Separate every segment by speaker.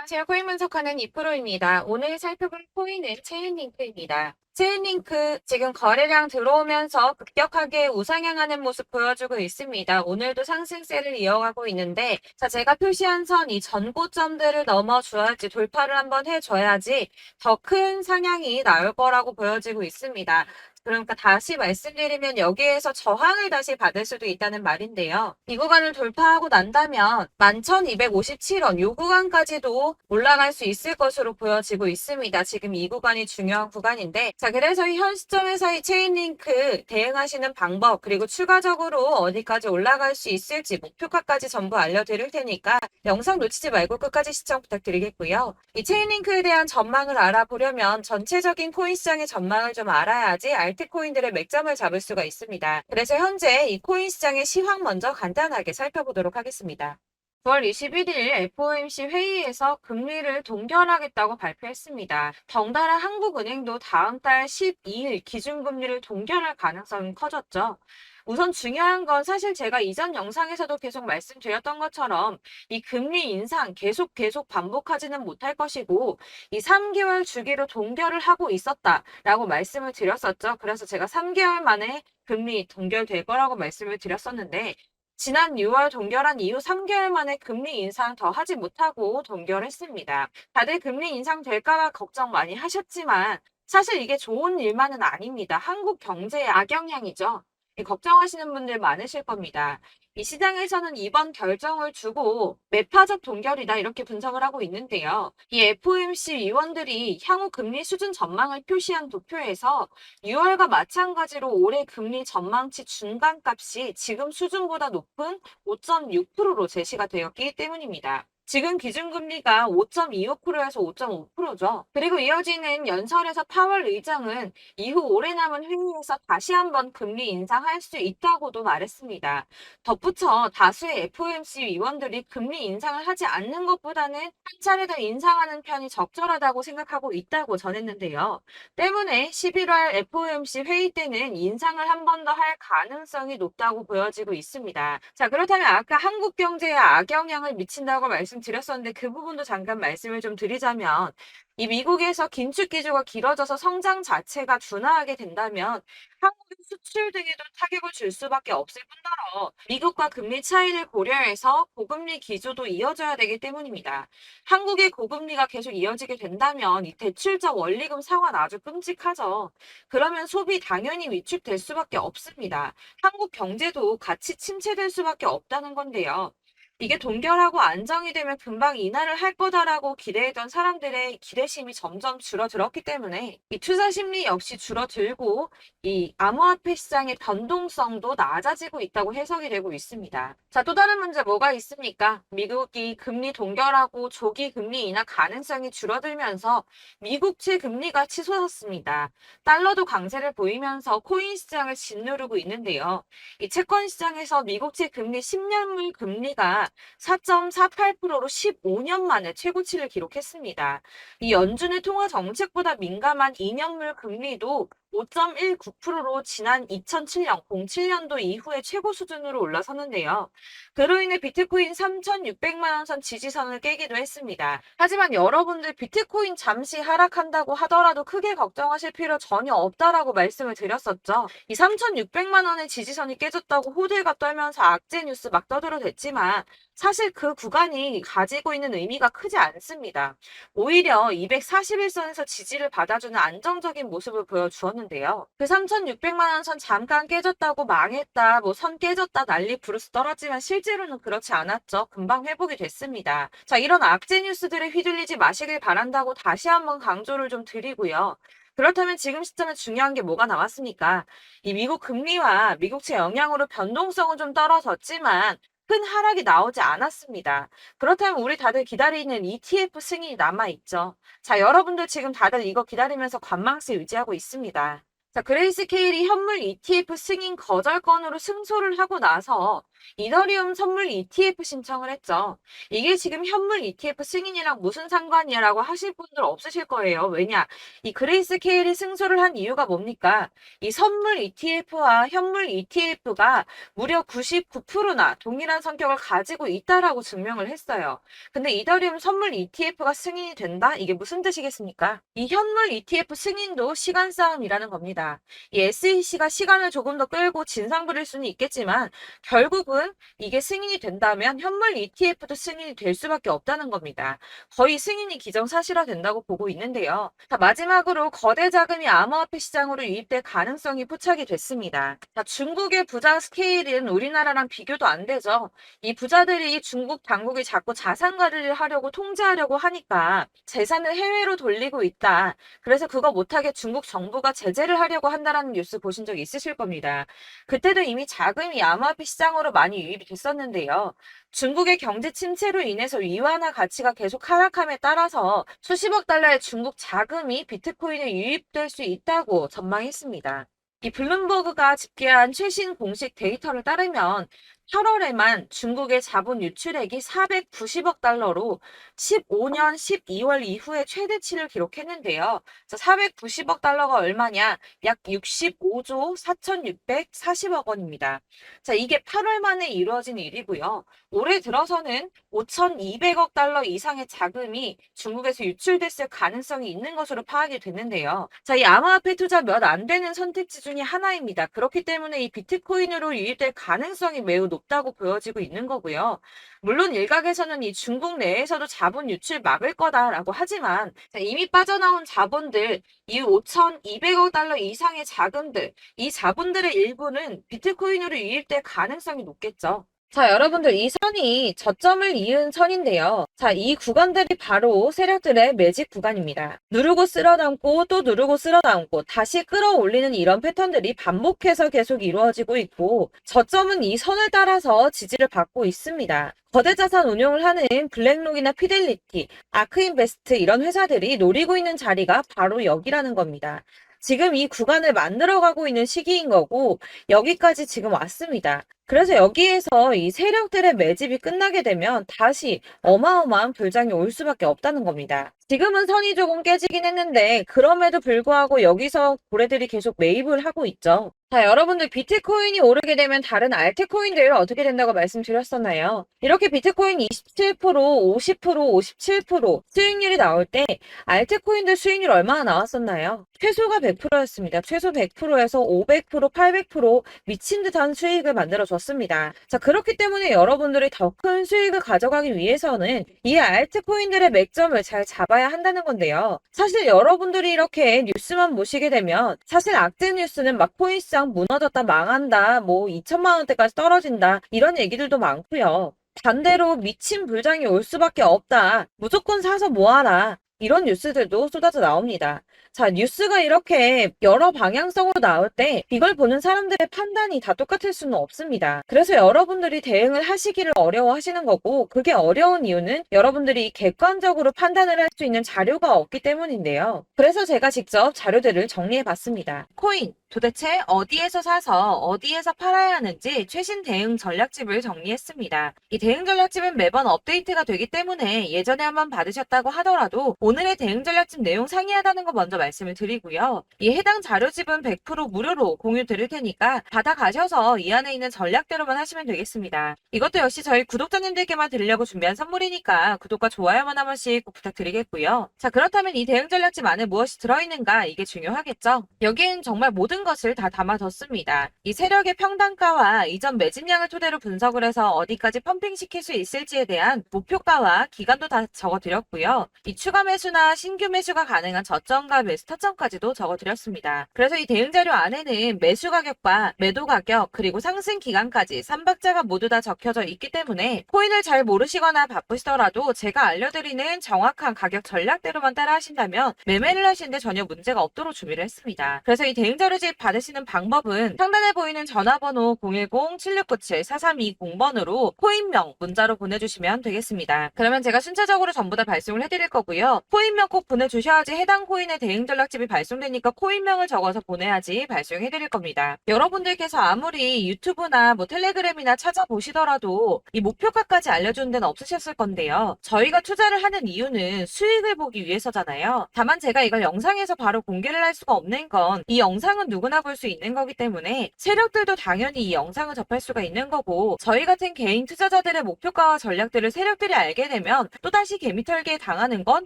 Speaker 1: 안녕하세요. 코인 분석하는 이프로입니다. 오늘 살펴볼 코인은 체인링크입니다. 체인링크 지금 거래량 들어오면서 급격하게 우상향하는 모습 보여주고 있습니다. 오늘도 상승세를 이어가고 있는데 제가 표시한 선 이 전고점들을 넘어줘야지 돌파를 한번 해줘야지 더 큰 상향이 나올 거라고 보여지고 있습니다. 그러니까 다시 말씀드리면 여기에서 저항을 다시 받을 수도 있다는 말인데요. 이 구간을 돌파하고 난다면 11,257원 이 구간까지도 올라갈 수 있을 것으로 보여지고 있습니다. 지금 이 구간이 중요한 구간인데 그래서 현 시점에서의 체인링크 대응하시는 방법 그리고 추가적으로 어디까지 올라갈 수 있을지 목표가까지 전부 알려드릴 테니까 영상 놓치지 말고 끝까지 시청 부탁드리겠고요. 이 체인링크에 대한 전망을 알아보려면 전체적인 코인 시장의 전망을 좀 알아야지 알트코인들의 맥점을 잡을 수가 있습니다. 그래서 현재 이 코인 시장의 시황 먼저 간단하게 살펴보도록 하겠습니다. 9월 21일 FOMC 회의에서 금리를 동결하겠다고 발표했습니다. 덩달아 한국은행도 다음 달 12일 기준금리를 동결할 가능성이 커졌죠. 우선 중요한 건 사실 제가 이전 영상에서도 계속 말씀드렸던 것처럼 이 금리 인상 계속 반복하지는 못할 것이고 이 3개월 주기로 동결을 하고 있었다라고 말씀을 드렸었죠. 그래서 제가 3개월 만에 금리 동결될 거라고 말씀을 드렸었는데 지난 6월 동결한 이후 3개월 만에 금리 인상 더 하지 못하고 동결했습니다. 다들 금리 인상 될까봐 걱정 많이 하셨지만 사실 이게 좋은 일만은 아닙니다. 한국 경제에 악영향이죠. 걱정하시는 분들 많으실 겁니다. 이 시장에서는 이번 결정을 두고 매파적 동결이다 이렇게 분석을 하고 있는데요. 이 FOMC 위원들이 향후 금리 수준 전망을 표시한 도표에서 6월과 마찬가지로 올해 금리 전망치 중간값이 지금 수준보다 높은 5.6%로 제시가 되었기 때문입니다. 지금 기준금리가 5.25%에서 5.5%죠. 그리고 이어지는 연설에서 파월 의장은 이후 오래 남은 회의에서 다시 한번 금리 인상할 수 있다고도 말했습니다. 덧붙여 다수의 FOMC 위원들이 금리 인상을 하지 않는 것보다는 한 차례 더 인상하는 편이 적절하다고 생각하고 있다고 전했는데요. 때문에 11월 FOMC 회의 때는 인상을 한 번 더 할 가능성이 높다고 보여지고 있습니다. 자, 그렇다면 아까 한국 경제에 악영향을 미친다고 말씀드렸었는데 그 부분도 잠깐 말씀을 좀 드리자면 이 미국에서 긴축 기조가 길어져서 성장 자체가 둔화하게 된다면 한국의 수출 등에도 타격을 줄 수밖에 없을 뿐더러 미국과 금리 차이를 고려해서 고금리 기조도 이어져야 되기 때문입니다. 한국의 고금리가 계속 이어지게 된다면 이 대출적 원리금 상환 아주 끔찍하죠. 그러면 소비 당연히 위축될 수밖에 없습니다. 한국 경제도 같이 침체될 수밖에 없다는 건데요. 이게 동결하고 안정이 되면 금방 인하를 할 거다라고 기대했던 사람들의 기대심이 점점 줄어들었기 때문에 이 투자 심리 역시 줄어들고 이 암호화폐 시장의 변동성도 낮아지고 있다고 해석이 되고 있습니다. 자, 또 다른 문제 뭐가 있습니까? 미국이 금리 동결하고 조기 금리 인하 가능성이 줄어들면서 미국채 금리가 치솟았습니다. 달러도 강세를 보이면서 코인 시장을 짓누르고 있는데요. 이 채권 시장에서 미국채 금리 10년물 금리가 4.48%로 15년 만에 최고치를 기록했습니다. 이 연준의 통화 정책보다 민감한 2년물 금리도 5.19%로 지난 2007년, 07년도 이후에 최고 수준으로 올라섰는데요. 그로 인해 비트코인 3,600만 원 선 지지선을 깨기도 했습니다. 하지만 여러분들 비트코인 잠시 하락한다고 하더라도 크게 걱정하실 필요 전혀 없다라고 말씀을 드렸었죠. 이 3,600만 원의 지지선이 깨졌다고 호들갑 떨면서 악재 뉴스 막 떠들어댔지만 사실 그 구간이 가지고 있는 의미가 크지 않습니다. 오히려 241선에서 지지를 받아주는 안정적인 모습을 보여주었는데요. 그 3,600만 원 선 잠깐 깨졌다고 망했다, 뭐 선 깨졌다 난리 부르스 떨었지만 실제로는 그렇지 않았죠. 금방 회복이 됐습니다. 자, 이런 악재 뉴스들에 휘둘리지 마시길 바란다고 다시 한번 강조를 좀 드리고요. 그렇다면 지금 시점에 중요한 게 뭐가 남았습니까? 이 미국 금리와 미국채 영향으로 변동성은 좀 떨어졌지만 큰 하락이 나오지 않았습니다. 그렇다면 우리 다들 기다리는 ETF 승인이 남아있죠. 자, 여러분들 지금 다들 이거 기다리면서 관망세 유지하고 있습니다. 자, 그레이스케일이 현물 ETF 승인 거절 건으로 승소를 하고 나서 이더리움 선물 ETF 신청을 했죠. 이게 지금 현물 ETF 승인이랑 무슨 상관이야라고 하실 분들 없으실 거예요. 왜냐? 이 그레이스 케일이 승소를 한 이유가 뭡니까? 이 선물 ETF와 현물 ETF가 무려 99%나 동일한 성격을 가지고 있다라고 증명을 했어요. 근데 이더리움 선물 ETF가 승인이 된다? 이게 무슨 뜻이겠습니까? 이 현물 ETF 승인도 시간 싸움이라는 겁니다. 이 SEC가 시간을 조금 더 끌고 진상 부릴 수는 있겠지만 결국은 이게 승인이 된다면 현물 ETF도 승인이 될 수밖에 없다는 겁니다. 거의 승인이 기정사실화 된다고 보고 있는데요. 자, 마지막으로 거대 자금이 암호화폐 시장으로 유입될 가능성이 포착이 됐습니다. 자, 중국의 부자 스케일은 우리나라랑 비교도 안 되죠. 이 부자들이 중국 당국이 자꾸 자산 관리를 하려고 통제하려고 하니까 재산을 해외로 돌리고 있다. 그래서 그거 못하게 중국 정부가 제재를 하려고 한다라는 뉴스 보신 적 있으실 겁니다. 그때도 이미 자금이 암호화폐 시장으로 많이 유입이 됐었는데요. 중국의 경제 침체로 인해서 위안화 가치가 계속 하락함에 따라서 수십억 달러의 중국 자금이 비트코인에 유입될 수 있다고 전망했습니다. 이 블룸버그가 집계한 최신 공식 데이터를 따르면 8월에만 중국의 자본 유출액이 490억 달러로 15년 12월 이후에 최대치를 기록했는데요. 490억 달러가 얼마냐? 약 65조 4,640억 원입니다. 자, 이게 8월 만에 이루어진 일이고요. 올해 들어서는 5,200억 달러 이상의 자금이 중국에서 유출됐을 가능성이 있는 것으로 파악이 됐는데요. 자, 이 암호화폐 투자 몇 안 되는 선택지 중에 하나입니다. 그렇기 때문에 이 비트코인으로 유입될 가능성이 매우 높다고 보여지고 있는 거고요. 물론 일각에서는 이 중국 내에서도 자본 유출 막을 거다라고 하지만 이미 빠져나온 자본들, 이 5,200억 달러 이상의 자금들, 이 자본들의 일부는 비트코인으로 유입될 가능성이 높겠죠. 자, 여러분들 이 선이 저점을 이은 선인데요. 자, 이 구간들이 바로 세력들의 매직 구간입니다. 누르고 쓸어담고 또 누르고 쓸어담고 다시 끌어올리는 이런 패턴들이 반복해서 계속 이루어지고 있고 저점은 이 선을 따라서 지지를 받고 있습니다. 거대 자산 운용을 하는 블랙록이나 피델리티, 아크인베스트 이런 회사들이 노리고 있는 자리가 바로 여기라는 겁니다. 지금 이 구간을 만들어가고 있는 시기인 거고 여기까지 지금 왔습니다. 그래서 여기에서 이 세력들의 매집이 끝나게 되면 다시 어마어마한 불장이 올 수밖에 없다는 겁니다. 지금은 선이 조금 깨지긴 했는데 그럼에도 불구하고 여기서 고래들이 계속 매입을 하고 있죠. 자, 여러분들 비트코인이 오르게 되면 다른 알트코인들 어떻게 된다고 말씀드렸었나요? 이렇게 비트코인 27%, 50%, 57% 수익률이 나올 때 알트코인들 수익률 얼마나 나왔었나요? 최소가 100%였습니다. 최소 100%에서 500%, 800% 미친 듯한 수익을 만들어줬습니다. 자, 그렇기 때문에 여러분들이 더 큰 수익을 가져가기 위해서는 이 알트코인들의 맥점을 잘 잡아야 한다는 건데요. 사실 여러분들이 이렇게 뉴스만 보시게 되면 사실 악재 뉴스는 막 코인시장 무너졌다, 망한다, 뭐 2천만 원대까지 떨어진다 이런 얘기들도 많고요. 반대로 미친 불장이 올 수밖에 없다. 무조건 사서 모아라. 이런 뉴스들도 쏟아져 나옵니다. 자, 뉴스가 이렇게 여러 방향성으로 나올 때 이걸 보는 사람들의 판단이 다 똑같을 수는 없습니다. 그래서 여러분들이 대응을 하시기를 어려워하시는 거고 그게 어려운 이유는 여러분들이 객관적으로 판단을 할 수 있는 자료가 없기 때문인데요. 그래서 제가 직접 자료들을 정리해 봤습니다. 코인 도대체 어디에서 사서 어디에서 팔아야 하는지 최신 대응 전략집을 정리했습니다. 이 대응 전략집은 매번 업데이트가 되기 때문에 예전에 한번 받으셨다고 하더라도 오늘의 대응 전략집 내용 상이하다는 거 먼저 말씀을 드리고요. 이 해당 자료집은 100% 무료로 공유 드릴 테니까 받아가셔서 이 안에 있는 전략대로만 하시면 되겠습니다. 이것도 역시 저희 구독자님들께만 드리려고 준비한 선물이니까 구독과 좋아요만 한 번씩 꼭 부탁드리겠고요. 자, 그렇다면 이 대응 전략집 안에 무엇이 들어있는가 이게 중요하겠죠. 여기엔 정말 모든 것을 다 담아뒀습니다. 이 세력의 평단가와 이전 매집량을 토대로 분석을 해서 어디까지 펌핑시킬 수 있을지에 대한 목표가와 기간도 다 적어드렸고요. 이 추가 매수나 신규 매수가 가능한 저점과 매수 타점까지도 적어드렸습니다. 그래서 이 대응 자료 안에는 매수 가격과 매도 가격 그리고 상승 기간까지 3박자가 모두 다 적혀져 있기 때문에 코인을 잘 모르시거나 바쁘시더라도 제가 알려드리는 정확한 가격 전략대로만 따라 하신다면 매매를 하시는데 전혀 문제가 없도록 준비를 했습니다. 그래서 이 대응 자료집 받으시는 방법은 상단에 보이는 전화번호 010-7697-4320번으로 코인명 문자로 보내주시면 되겠습니다. 그러면 제가 순차적으로 전부 다 발송을 해드릴 거고요. 코인명 꼭 보내주셔야지 해당 코인의 대응 전략집이 발송되니까 코인명을 적어서 보내야지 발송해드릴 겁니다. 여러분들께서 아무리 유튜브나 뭐 텔레그램이나 찾아보시더라도 이 목표가까지 알려주는 데는 없으셨을 건데요. 저희가 투자를 하는 이유는 수익을 보기 위해서잖아요. 다만 제가 이걸 영상에서 바로 공개를 할 수가 없는 건 이 영상은 누구나 볼 수 있는 거기 때문에 세력들도 당연히 이 영상을 접할 수가 있는 거고, 저희 같은 개인 투자자들의 목표가와 전략들을 세력들이 알게 되면 또다시 개미털기에 당하는 건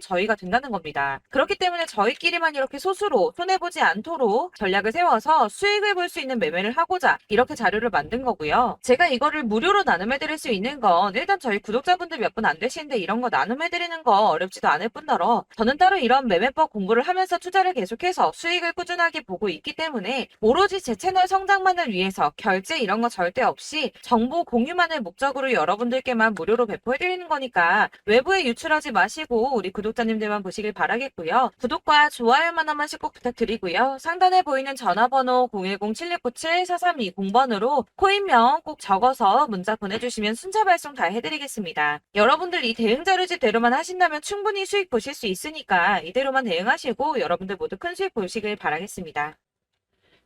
Speaker 1: 저희가 된다는 겁니다. 그렇기 때문에 저희끼리만 이렇게 소수로 손해보지 않도록 전략을 세워서 수익을 볼 수 있는 매매를 하고자 이렇게 자료를 만든 거고요. 제가 이거를 무료로 나눔해드릴 수 있는 건 일단 저희 구독자분들 몇 분 안 되시는데 이런 거 나눔해드리는 거 어렵지도 않을 뿐더러 저는 따로 이런 매매법 공부를 하면서 투자를 계속해서 수익을 꾸준하게 보고 있기 때문에 오로지 제 채널 성장만을 위해서 결제 이런 거 절대 없이 정보 공유만을 목적으로 여러분들께만 무료로 배포해드리는 거니까 외부에 유출하지 마시고 우리 구독자님들만 보시길 바라겠고요. 구독과 좋아요만 한 번씩 꼭 부탁드리고요. 상단에 보이는 전화번호 010-7697-4320번으로 코인명 꼭 적어서 문자 보내주시면 순차 발송 다 해드리겠습니다. 여러분들 이 대응 자료집대로만 하신다면 충분히 수익 보실 수 있으니까 이대로만 대응하시고 여러분들 모두 큰 수익 보시길 바라겠습니다.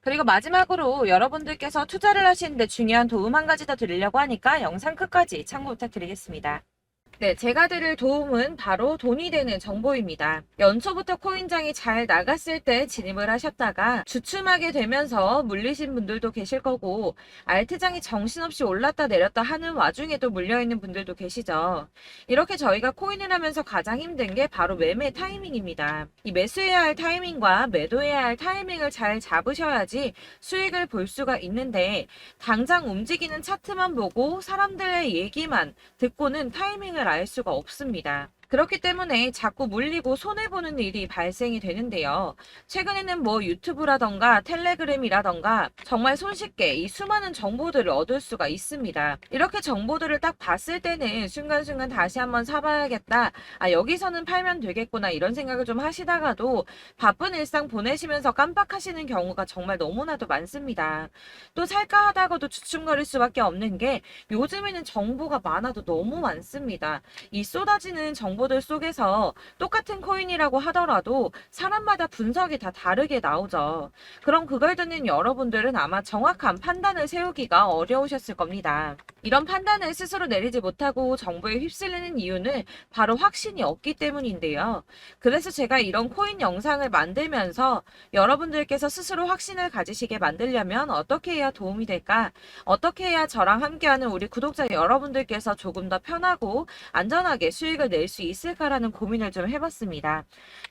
Speaker 1: 그리고 마지막으로 여러분들께서 투자를 하시는데 중요한 도움 한 가지 더 드리려고 하니까 영상 끝까지 참고 부탁드리겠습니다. 네, 제가 드릴 도움은 바로 돈이 되는 정보입니다. 연초부터 코인장이 잘 나갔을 때 진입을 하셨다가 주춤하게 되면서 물리신 분들도 계실 거고, 알트장이 정신없이 올랐다 내렸다 하는 와중에도 물려있는 분들도 계시죠. 이렇게 저희가 코인을 하면서 가장 힘든 게 바로 매매 타이밍입니다. 이 매수해야 할 타이밍과 매도해야 할 타이밍을 잘 잡으셔야지 수익을 볼 수가 있는데, 당장 움직이는 차트만 보고 사람들의 얘기만 듣고는 타이밍을 알 수가 없습니다. 그렇기 때문에 자꾸 물리고 손해보는 일이 발생이 되는데요. 최근에는 뭐 유튜브라던가 텔레그램이라던가 정말 손쉽게 이 수많은 정보들을 얻을 수가 있습니다. 이렇게 정보들을 딱 봤을 때는 순간순간 다시 한번 사봐야겠다, 아 여기서는 팔면 되겠구나 이런 생각을 좀 하시다가도 바쁜 일상 보내시면서 깜빡하시는 경우가 정말 너무나도 많습니다. 또 살까 하다가도 주춤거릴 수밖에 없는 게 요즘에는 정보가 많아도 너무 많습니다. 이 쏟아지는 정보들 속에서 똑같은 코인이라고 하더라도 사람마다 분석이 다 다르게 나오죠. 그럼 그걸 듣는 여러분들은 아마 정확한 판단을 세우기가 어려우셨을 겁니다. 이런 판단을 스스로 내리지 못하고 정보에 휩쓸리는 이유는 바로 확신이 없기 때문인데요. 그래서 제가 이런 코인 영상을 만들면서 여러분들께서 스스로 확신을 가지시게 만들려면 어떻게 해야 도움이 될까? 어떻게 해야 저랑 함께하는 우리 구독자 여러분들께서 조금 더 편하고 안전하게 수익을 낼 수 있을까라는 고민을 좀 해봤습니다.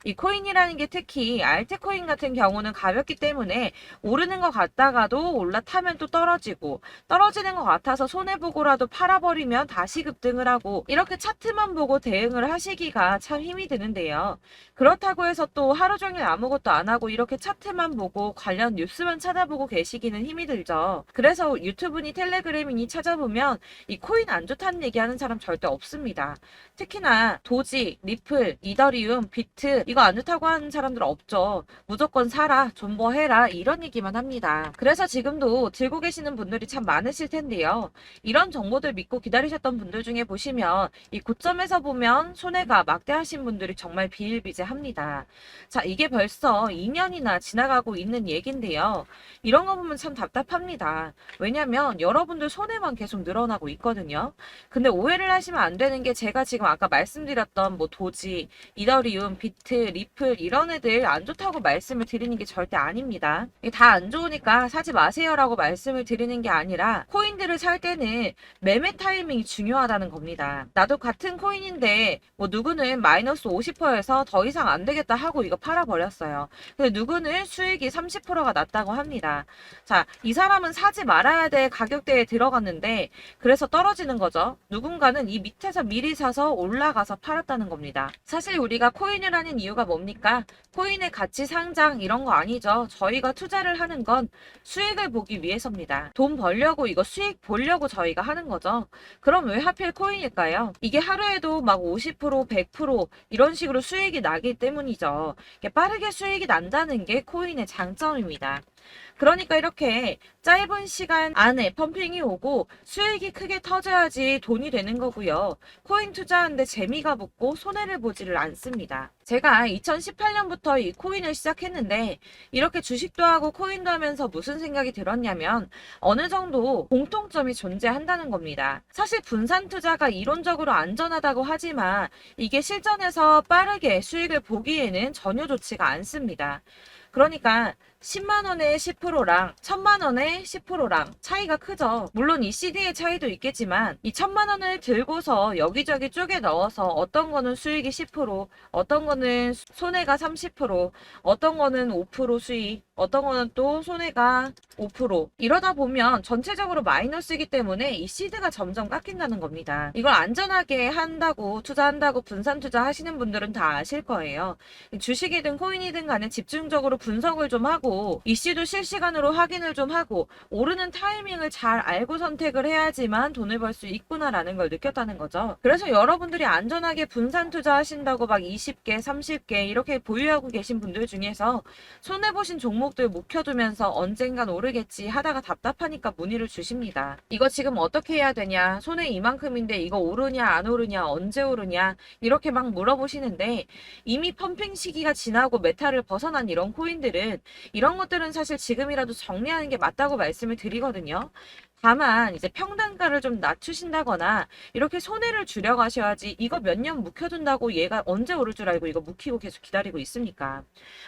Speaker 1: 이 코인이라는 게 특히 알트코인 같은 경우는 가볍기 때문에 오르는 것 같다가도 올라타면 또 떨어지고, 떨어지는 것 같아서 손해보고라도 팔아버리면 다시 급등을 하고, 이렇게 차트만 보고 대응을 하시기가 참 힘이 드는데요. 그렇다고 해서 또 하루 종일 아무것도 안 하고 이렇게 차트만 보고 관련 뉴스만 찾아보고 계시기는 힘이 들죠. 그래서 유튜브니 텔레그램이니 찾아보면 이 코인 안 좋다는 얘기하는 사람 절대 없습니다. 특히나 도지, 리플, 이더리움, 비트 이거 안 좋다고 하는 사람들 없죠. 무조건 사라, 존버해라 이런 얘기만 합니다. 그래서 지금도 들고 계시는 분들이 참 많으실 텐데요. 이런 정보들 믿고 기다리셨던 분들 중에 보시면 이 고점에서 보면 손해가 막대하신 분들이 정말 비일비재합니다. 자, 이게 벌써 2년이나 지나가고 있는 얘긴데요. 이런 거 보면 참 답답합니다. 왜냐면 여러분들 손해만 계속 늘어나고 있거든요. 근데 오해를 하시면 안 되는 게, 제가 지금 아까 말씀드렸던 뭐 도지, 이더리움, 비트, 리플 이런 애들 안 좋다고 말씀을 드리는 게 절대 아닙니다. 다 안 좋으니까 사지 마세요라고 말씀을 드리는 게 아니라, 코인들을 살 때는 매매 타이밍이 중요하다는 겁니다. 나도 같은 코인인데 뭐 누구는 마이너스 50%에서 더 이상 안 되겠다 하고 이거 팔아버렸어요. 근데 누구는 수익이 30%가 났다고 합니다. 자, 이 사람은 사지 말아야 될 가격대에 들어갔는데 그래서 떨어지는 거죠. 누군가는 이 밑에서 미리 사서 올라가서 팔았다는 겁니다. 사실 우리가 코인을 하는 이유가 뭡니까? 코인의 가치 상장 이런 거 아니죠. 저희가 투자를 하는 건 수익을 보기 위해서입니다. 돈 벌려고, 이거 수익 보려고 저희가 하는 거죠. 그럼 왜 하필 코인일까요? 이게 하루에도 막 50%, 100% 이런 식으로 수익이 나기 때문이죠. 빠르게 수익이 난다는 게 코인의 장점입니다. 그러니까 이렇게 짧은 시간 안에 펌핑이 오고 수익이 크게 터져야지 돈이 되는 거고요. 코인 투자하는데 재미가 붙고 손해를 보지를 않습니다. 제가 2018년부터 이 코인을 시작했는데 이렇게 주식도 하고 코인도 하면서 무슨 생각이 들었냐면 어느 정도 공통점이 존재한다는 겁니다. 사실 분산 투자가 이론적으로 안전하다고 하지만 이게 실전에서 빠르게 수익을 보기에는 전혀 좋지가 않습니다. 그러니까 10만원에 10%랑 1000만원에 10%랑 차이가 크죠. 물론 이 CD의 차이도 있겠지만 이 1000만원을 들고서 여기저기 쪼개 넣어서 어떤 거는 수익이 10%, 어떤 거는 손해가 30%, 어떤 거는 5% 수익, 어떤 거는 또 손해가 5%. 이러다 보면 전체적으로 마이너스이기 때문에 이 시드가 점점 깎인다는 겁니다. 이걸 안전하게 한다고 투자한다고 분산 투자하시는 분들은 다 아실 거예요. 주식이든 코인이든 간에 집중적으로 분석을 좀 하고 이슈도 실시간으로 확인을 좀 하고 오르는 타이밍을 잘 알고 선택을 해야지만 돈을 벌 수 있구나라는 걸 느꼈다는 거죠. 그래서 여러분들이 안전하게 분산 투자하신다고 막 20개, 30개 이렇게 보유하고 계신 분들 중에서 손해보신 종목들 묵혀두면서 언젠간 오르겠지 하다가 답답하니까 문의를 주십니다. 이거 지금 어떻게 해야 되냐? 손해 이만큼인데 이거 오르냐 안 오르냐 언제 오르냐 이렇게 막 물어보시는데 이미 펌핑 시기가 지나고 메타를 벗어난 이런 코인들은 이런 것들은 사실 지금이라도 정리하는 게 맞다고 말씀을 드리거든요. 다만 이제 평단가를 좀 낮추신다거나 이렇게 손해를 줄여가셔야지 이거 몇 년 묵혀둔다고 얘가 언제 오를 줄 알고 이거 묵히고 계속 기다리고 있습니까?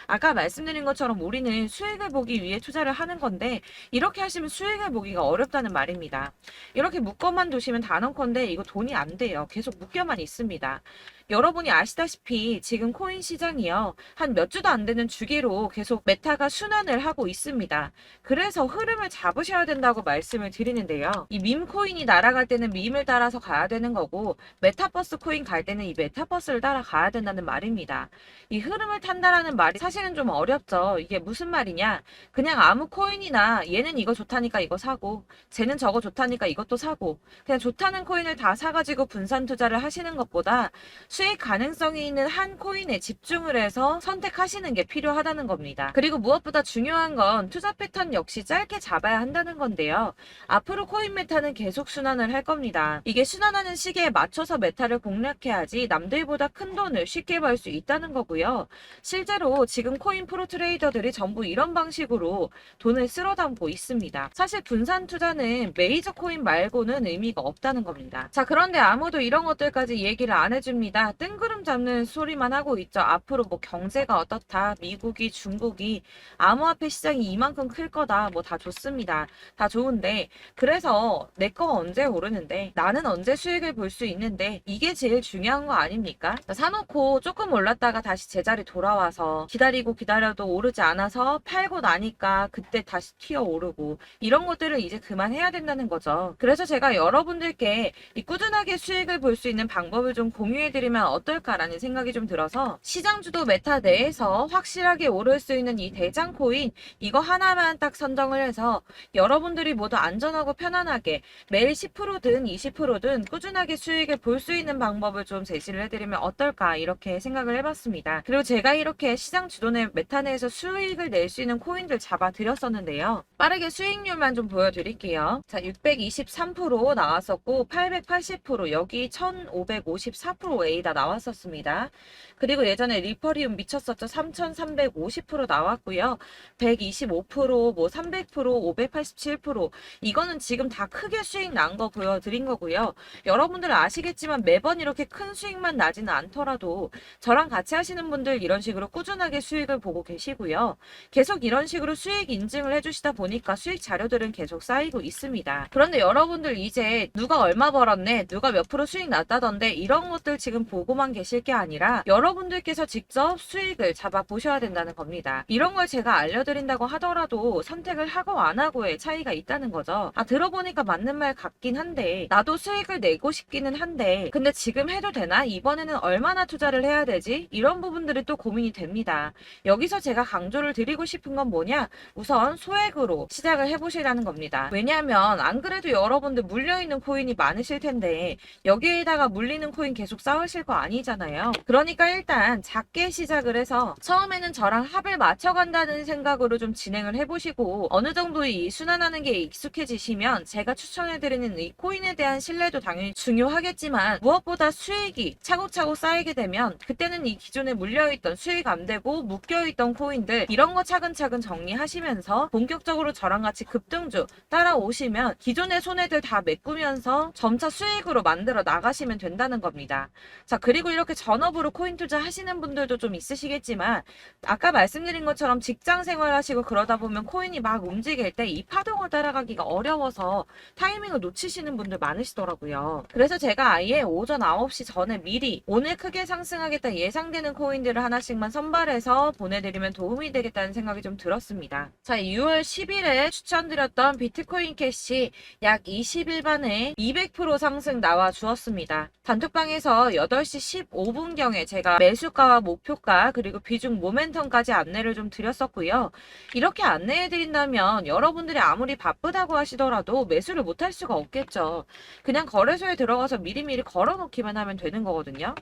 Speaker 1: 아까 말씀드린 것처럼 우리는 수익을 보기 위해 투자를 하는 건데 이렇게 하시면 수익을 보기가 어렵다는 말입니다. 이렇게 묶어만 두시면 단언컨대 이거 돈이 안 돼요. 계속 묶여만 있습니다. 여러분이 아시다시피 지금 코인 시장이요. 한 몇 주도 안 되는 주기로 계속 메타가 순환을 하고 있습니다. 그래서 흐름을 잡으셔야 된다고 말씀을 드리는데요. 이 밈 코인이 날아갈 때는 밈을 따라서 가야 되는 거고 메타버스 코인 갈 때는 이 메타버스를 따라가야 된다는 말입니다. 이 흐름을 탄다라는 말이 사실은 좀 어렵죠. 이게 무슨 말이냐? 그냥 아무 코인이나 얘는 이거 좋다니까 이거 사고 쟤는 저거 좋다니까 이것도 사고 그냥 좋다는 코인을 다 사가지고 분산 투자를 하시는 것보다 수익 가능성이 있는 한 코인에 집중을 해서 선택하시는 게 필요하다는 겁니다. 그리고 무엇보다 중요한 건 투자 패턴 역시 짧게 잡아야 한다는 건데요. 앞으로 코인 메타는 계속 순환을 할 겁니다. 이게 순환하는 시기에 맞춰서 메타를 공략해야지 남들보다 큰 돈을 쉽게 벌 수 있다는 거고요. 실제로 지금 코인 프로 트레이더들이 전부 이런 방식으로 돈을 쓸어 담고 있습니다. 사실 분산 투자는 메이저 코인 말고는 의미가 없다는 겁니다. 자, 그런데 아무도 이런 것들까지 얘기를 안 해줍니다. 뜬구름 잡는 소리만 하고 있죠. 앞으로 뭐 경제가 어떻다, 미국이, 중국이, 암호화폐 시장이 이만큼 클 거다, 뭐 다 좋습니다. 다 좋은데, 그래서 내 거 언제 오르는데, 나는 언제 수익을 볼 수 있는데, 이게 제일 중요한 거 아닙니까? 사놓고 조금 올랐다가 다시 제자리 돌아와서 기다리고 기다려도 오르지 않아서 팔고 나니까 그때 다시 튀어 오르고, 이런 것들을 이제 그만해야 된다는 거죠. 그래서 제가 여러분들께 이 꾸준하게 수익을 볼 수 있는 방법을 좀 공유해드리면 어떨까라는 생각이 좀 들어서 시장주도 메타 내에서 확실하게 오를 수 있는 이 대장 코인 이거 하나만 딱 선정을 해서 여러분들이 모두 안전하고 편안하게 매일 10%든 20%든 꾸준하게 수익을 볼 수 있는 방법을 좀 제시를 해드리면 어떨까 이렇게 생각을 해봤습니다. 그리고 제가 이렇게 시장 주도내 메타 내에서 수익을 낼 수 있는 코인들 잡아드렸었는데요. 빠르게 수익률만 좀 보여드릴게요. 자, 623% 나왔었고 880% 여기 1554%A다 나왔었습니다. 그리고 예전에 리퍼리움 미쳤었죠. 3350% 나왔고요. 125%, 뭐 300%, 587% 이거는 지금 다 크게 수익 난 거 보여드린 거고요. 여러분들 아시겠지만 매번 이렇게 큰 수익만 나지는 않더라도 저랑 같이 하시는 분들 이런 식으로 꾸준하게 수익을 보고 계시고요. 계속 이런 식으로 수익 인증을 해주시다 보니까 수익 자료들은 계속 쌓이고 있습니다. 그런데 여러분들 이제 누가 얼마 벌었네, 누가 몇 프로 수익 났다던데 이런 것들 지금 보고만 계실 게 아니라 여러분들께서 직접 수익을 잡아 보셔야 된다는 겁니다. 이런 걸 제가 알려드린다고 하더라도 선택을 하고 안 하고의 차이가 있다는 거죠. 아, 들어보니까 맞는 말 같긴 한데 나도 수익을 내고 싶기는 한데 근데 지금 해도 되나? 이번에는 얼마나 투자를 해야 되지? 이런 부분들이 또 고민이 됩니다. 여기서 제가 강조를 드리고 싶은 건 뭐냐? 우선 소액으로 시작을 해보시라는 겁니다. 왜냐하면 안 그래도 여러분들 물려있는 코인이 많으실 텐데 여기에다가 물리는 코인 계속 쌓으실 거 아니잖아요. 그러니까 일단 작게 시작을 해서 처음에는 저랑 합을 맞춰간다는 생각으로 좀 진행을 해보시고 어느 정도 이 순환하는 게 익숙해지시면 제가 추천해드리는 이 코인에 대한 신뢰도 당연히 중요하겠지만 무엇보다 수익이 차곡차곡 쌓이게 되면 그때는 이 기존에 물려있던 수익 안 되고 묶여있던 코인들 이런 거 차근차근 정리하시면서 본격적으로 저랑 같이 급등주 따라오시면 기존의 손해들 다 메꾸면서 점차 수익으로 만들어 나가시면 된다는 겁니다. 자, 그리고 이렇게 전업으로 코인 투자 하시는 분들도 좀 있으시겠지만 아까 말씀드린 것처럼 직장 생활하시고 그러다 보면 코인이 막 움직일 때 이 파동을 따라가기가 어려워서 타이밍을 놓치시는 분들 많으시더라고요. 그래서 제가 아예 오전 9시 전에 미리 오늘 크게 상승하겠다 예상되는 코인들을 하나씩만 선발해서 보내드리면 도움이 되겠다는 생각이 좀 들었습니다. 자, 6월 10일에 추천드렸던 비트코인 캐시 약 20일 만에 200% 상승 나와 주었습니다. 단톡방에서 8시 15분경에 제가 매수가와 목표가 그리고 비중 모멘텀까지 안내를 좀 드렸었고요. 이렇게 안내해드린다면 여러분들이 아무리 바쁘다고 하시더라도 매수를 못할 수가 없겠죠. 그냥 거래소에 들어가서 미리미리 걸어놓기만 하면 되는 거거든요.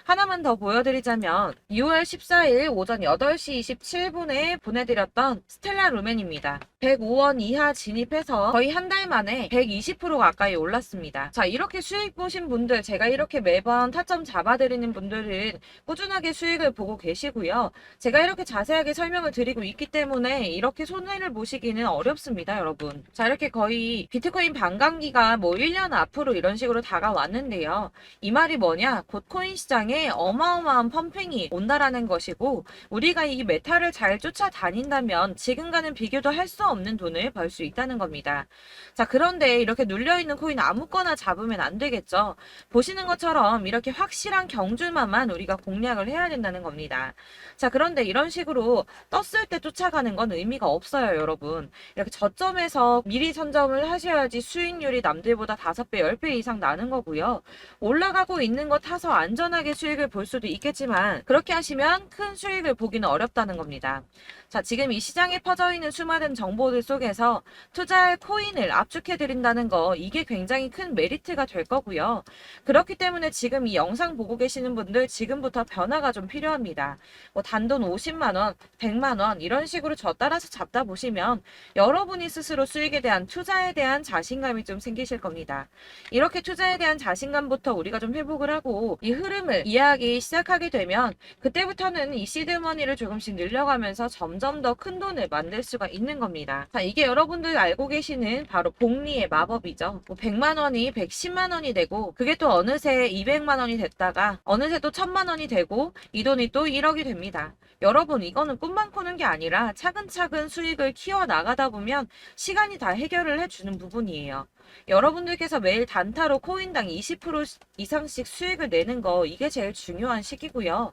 Speaker 1: 하나만 더 보여드리자면 6월 14일 오전 8시 27분에 보내드렸던 스텔라 루멘입니다. 105원 이하 진입해서 거의 한 달 만에 120% 가까이 올랐습니다. 자, 이렇게 수익 보신 분들, 제가 이렇게 매번 타점 잡아드리는 분들은 꾸준하게 수익을 보고 계시고요. 제가 이렇게 자세하게 설명을 드리고 있기 때문에 이렇게 손해를 보시기는 어렵습니다, 여러분. 자, 이렇게 거의 비트코인 반감기가 뭐 1년 앞으로 이런 식으로 다가왔는데요. 이 말이 뭐냐? 곧 코인 시장에 어마어마한 펌핑이 온다라는 것이고 우리가 이 메타를 잘 쫓아다닌다면 지금과는 비교도 할 수 없는 돈을 벌 수 있다는 겁니다. 자, 그런데 이렇게 눌려있는 코인 아무거나 잡으면 안 되겠죠. 보시는 것처럼 이렇게 확실한 경주만만 우리가 공략을 해야 된다는 겁니다. 자, 그런데 이런 식으로 떴을 때 쫓아가는 건 의미가 없어요, 여러분. 이렇게 저점에서 미리 선점을 하셔야지 수익률이 남들보다 5배, 10배 이상 나는 거고요. 올라가고 있는 거 타서 안전하게 수익을 볼 수도 있겠지만 그렇게 하시면 큰 수익을 보기는 어렵다는 겁니다. 자, 지금 이 시장에 퍼져 있는 수많은 정보들 속에서 투자할 코인을 압축해드린다는 거 이게 굉장히 큰 메리트가 될 거고요. 그렇기 때문에 지금 이 영상 보고 계시는 분들 지금부터 변화가 좀 필요합니다. 뭐 단돈 50만원, 100만원 이런 식으로 저 따라서 잡다 보시면 여러분이 스스로 수익에 대한 투자에 대한 자신감이 좀 생기실 겁니다. 이렇게 투자에 대한 자신감부터 우리가 좀 회복을 하고 이 흐름을 이해하기 시작하게 되면 그때부터는 이 시드머니를 조금씩 늘려가면서 점점 더 큰 돈을 만들 수가 있는 겁니다. 자, 이게 여러분들 알고 계시는 바로 복리의 마법이죠. 뭐 100만원이 110만원이 되고 그게 또 어느새 200만원이 됐다가 어느새 또 1000만원이 되고 이 돈이 또 1억이 됩니다. 여러분, 이거는 꿈만 꾸는 게 아니라 차근차근 수익을 키워 나가다 보면 시간이 다 해결을 해주는 부분이에요. 여러분들께서 매일 단타로 코인당 20% 이상씩 수익을 내는 거 이게 제일 중요한 시기고요.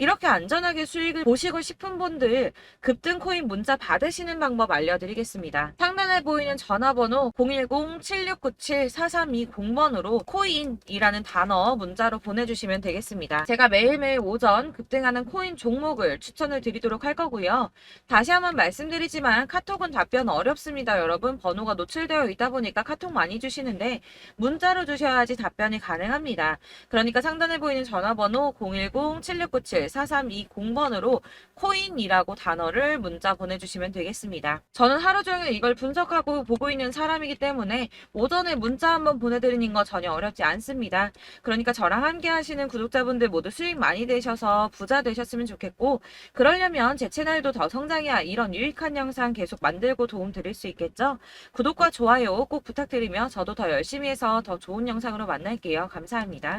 Speaker 1: 이렇게 안전하게 수익을 보시고 싶은 분들 급등 코인 문자 받으시는 방법 알려드리겠습니다. 상단에 보이는 전화번호 010-7697-4320번으로 코인이라는 단어 문자로 보내주시면 되겠습니다. 제가 매일매일 오전 급등하는 코인 종목을 추천을 드리도록 할 거고요. 다시 한번 말씀드리지만 카톡은 답변 어렵습니다. 여러분, 번호가 노출되어 있다 보니까 카톡 많이 주시는데 문자로 주셔야지 답변이 가능합니다. 그러니까 상단에 보이는 전화번호 010-7697-4320번으로 코인이라고 단어를 문자 보내주시면 되겠습니다. 저는 하루 종일 이걸 분석하고 보고 있는 사람이기 때문에 오전에 문자 한번 보내드리는 거 전혀 어렵지 않습니다. 그러니까 저랑 함께 하시는 구독자분들 모두 수익 많이 되셔서 부자 되셨으면 좋겠고 그러려면 제 채널도 더 성장해야 이런 유익한 영상 계속 만들고 도움 드릴 수 있겠죠? 구독과 좋아요 꼭 부탁드리며 저도 더 열심히 해서 더 좋은 영상으로 만날게요. 감사합니다.